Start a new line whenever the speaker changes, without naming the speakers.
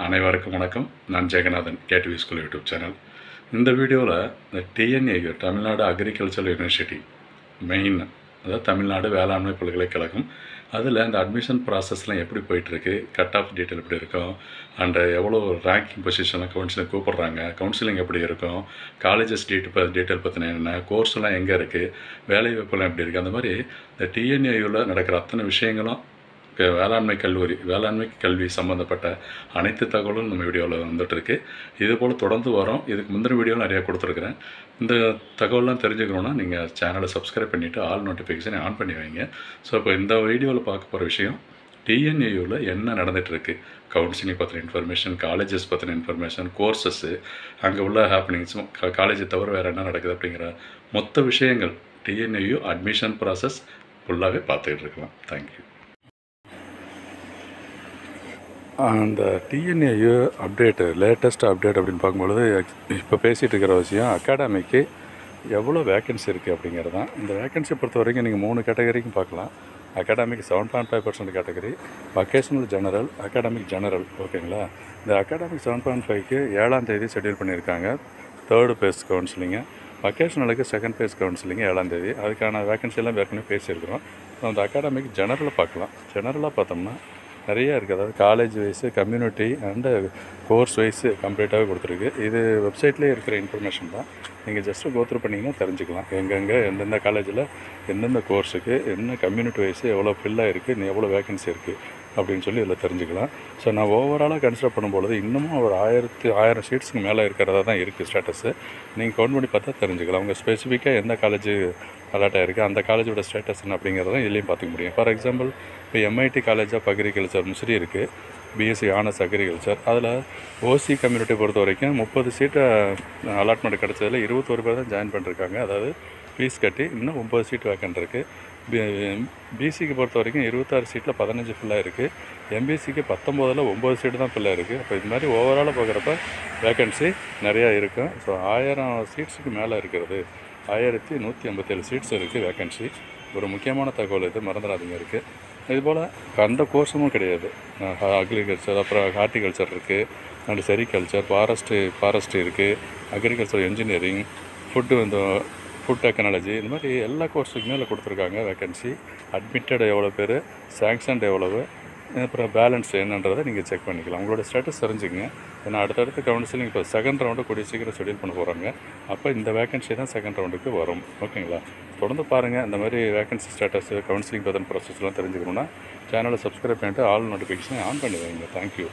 அனைவருக்கும் வணக்கம். நான் Jeganathan, KTV school YouTube channel. இந்த வீடியோவில் இந்த TNAU Tamil Nadu agricultural university main, அதாவது தமிழ்நாடு வேளாண்மை பல்கலைக்கழகம், அதில் இந்த அட்மிஷன் ப்ராசஸ்லாம் எப்படி போயிட்டுருக்கு, கட் ஆஃப் டீட்டெயில் எப்படி இருக்கும், அண்டு எவ்வளோ ரேங்கிங் பொசிஷனில் கவுன்சிலிங் கூப்பிட்றாங்க, கவுன்சிலிங் எப்படி இருக்கும், காலேஜஸ் டீட்டெயில் பற்றின என்ன, கோர்ஸ்லாம் எங்கே இருக்குது, வேலை வாய்ப்புலாம் எப்படி இருக்குது, அந்த மாதிரி இந்த டிஎன்ஏயுவில் நடக்கிற அத்தனை விஷயங்களும் வேளாண்மை கல்வி சம்மந்தப்பட்ட அனைத்து தகவலும் நம்ம வீடியோவில் வந்துட்டுருக்கு. இதுபோல் தொடர்ந்து வரோம். இதுக்கு முந்தின வீடியோவில் நிறையா கொடுத்துருக்குறேன். இந்த தகவலாம் தெரிஞ்சுக்கணுன்னா நீங்கள் சேனலை சப்ஸ்கிரைப் பண்ணிவிட்டு ஆல் நோட்டிஃபிகேஷனை ஆன் பண்ணி வைங்க. ஸோ இப்போ இந்த வீடியோவில் பார்க்க போகிற விஷயம், டிஎன்ஏயுவில் என்ன நடந்துகிட்ருக்கு, கவுன்சிலிங் பற்றின இன்ஃபர்மேஷன், காலேஜஸ் பற்றின இன்ஃபர்மேஷன், கோர்சஸ்ஸு, அங்கே உள்ள ஹேப்பனிங்ஸும், காலேஜை தவிர வேறு என்ன நடக்குது அப்படிங்கிற மொத்த விஷயங்கள் டிஎன்ஏயு அட்மிஷன் ப்ராசஸ் ஃபுல்லாகவே பார்த்துக்கிட்டு இருக்கலாம். தேங்க்யூ. அந்த டிஎன்ஏயு லேட்டஸ்ட் அப்டேட் அப்படின்னு பார்க்கும்பொழுது, இப்போ பேசிகிட்டு இருக்கிற விஷயம் அகாடமிக்கு எவ்வளோ வேக்கன்சி இருக்குது அப்படிங்கிறது தான். இந்த வேக்கன்சி பொறுத்த வரைக்கும் நீங்கள் 3 கேட்டகரிக்கும் பார்க்கலாம். Academic 7.5% category, vocational general, academic general. ஓகேங்களா? இந்த அகாடமிக் 7.5க்கு 7ஆம் தேதி ஷெட்யூல் பண்ணியிருக்காங்க 3rd பேஸ் கவுன்சிலிங்கு. வொகேஷனலுக்கு 2nd பேஸ் கவுன்சிலிங்கு 7ஆம் தேதி. அதுக்கான வேக்கன்சியெல்லாம் ஏற்கனவே பேசியிருக்கிறோம். அந்த அகாடமிக் ஜெனரலில் பார்க்கலாம். ஜெனரலாக பார்த்தோம்னா நிறையா இருக்குது. அதாவது college wise, community and course wise கம்ப்ளீட்டாகவே கொடுத்துருக்கு. இது வெப்சைட்லேயே இருக்கிற இன்ஃபர்மேஷன் தான். நீங்கள் ஜஸ்ட்டு கோத்ரூ பண்ணிங்கன்னா தெரிஞ்சுக்கலாம். எங்கெங்கே எந்தெந்த காலேஜில் எந்தெந்த கோர்ஸுக்கு என்ன கம்யூனிட்டி வைஸு எவ்வளோ ஃபில்லாக இருக்குது, இன்னும் எவ்வளோ வேக்கன்சி இருக்குது அப்படின்னு சொல்லி இதில் தெரிஞ்சுக்கலாம். ஸோ நான் ஓவராலாக கன்சிடர் பண்ணும்பொழுது இன்னமும் ஒரு 1000 சீட்ஸுக்கு மேலே இருக்கிறதா தான் இருக்குது ஸ்டேட்டஸு. நீங்கள் கவுண்ட் பண்ணி பார்த்தா தெரிஞ்சுக்கலாம். அவங்க ஸ்பெசிஃபிக்காக எந்த காலேஜ் அலாட் ஆகிருக்கு, அந்த காலேஜோட ஸ்டேட்டஸ் என்ன அப்படிங்கிறத இதுலேயும் பார்த்துக்க முடியும். ஃபார் எக்ஸாம்பிள், இப்போ MIT college of agriculture Musiri இருக்குது, பிஎஸ்சி ஆனர்ஸ் அக்ரிகல்ச்சர். அதில் ஓசி கம்யூனிட்டி பொறுத்த வரைக்கும் 30 சீட்டை அலாட்மெண்ட் கிடச்சதில் 21 பேர் தான் ஜாயின் பண்ணிருக்காங்க. அதாவது ஃபீஸ் கட்டி இன்னும் 9 சீட் வேக்கன்ட் இருக்குது. பிசிக்கு பொறுத்த வரைக்கும் 26 சீட்டில் 15 ஃபில்லாக இருக்குது. எம்பிசிக்கு 19ல் 9 சீட்டு தான் ஃபில்லாக இருக்குது. அப்போ இது மாதிரி ஓவராலாக பார்க்குறப்ப வேக்கன்சி நிறையா இருக்கும். ஸோ 1000 சீட்ஸுக்கு மேலே இருக்கிறது, 1187 சீட்ஸ் இருக்குது வேக்கன்சி. ஒரு முக்கியமான தகவல் இது, மறந்துடாதீங்க இருக்குது. இதுபோல் அந்த கோர்ஸும் கிடையாது. அக்ரிகல்ச்சர், அப்புறம் ஹார்டிகல்ச்சர் இருக்குது, அண்ட் செரிகல்ச்சர், ஃபாரஸ்ட்டு இருக்குது, அக்ரிகல்ச்சர் இன்ஜினியரிங், ஃபுட் டெக்னாலஜி, இந்த மாதிரி எல்லா கோர்ஸுக்கு மேலே கொடுத்துருக்காங்க வேக்கன்சி. அட்மிட்டட் எவ்வளோ பேர், சாங்ஷன்ட் எவ்வளவு, அப்புறம் பேலன்ஸ் என்னன்றதை நீங்கள் செக் பண்ணிக்கலாம். உங்களோட ஸ்டேட்டஸ் தெரிஞ்சுக்கங்க. ஏன்னா அடுத்தடுத்து கவுன்சிலிங் இப்போ 2nd ரவுண்டு கூடிய சீக்கிரம் ஷெட்யூல் பண்ண போகிறாங்க. அப்போ இந்த வேக்கன்சி தான் 2nd ரவுண்டுக்கு வரும். ஓகேங்களா? தொடர்ந்து பாருங்கள். இந்த மாதிரி வேக்கன்சி ஸ்டேட்டஸு, கவுன்சிலிங் பற்றின ப்ராசஸ்லாம் தெரிஞ்சுக்கணுன்னா சேனலை சப்ஸ்கிரைப் பண்ணிட்டு ஆல் நோட்டிஃபிகேஷனை ஆன் பண்ணி வைங்க. தேங்க்யூ.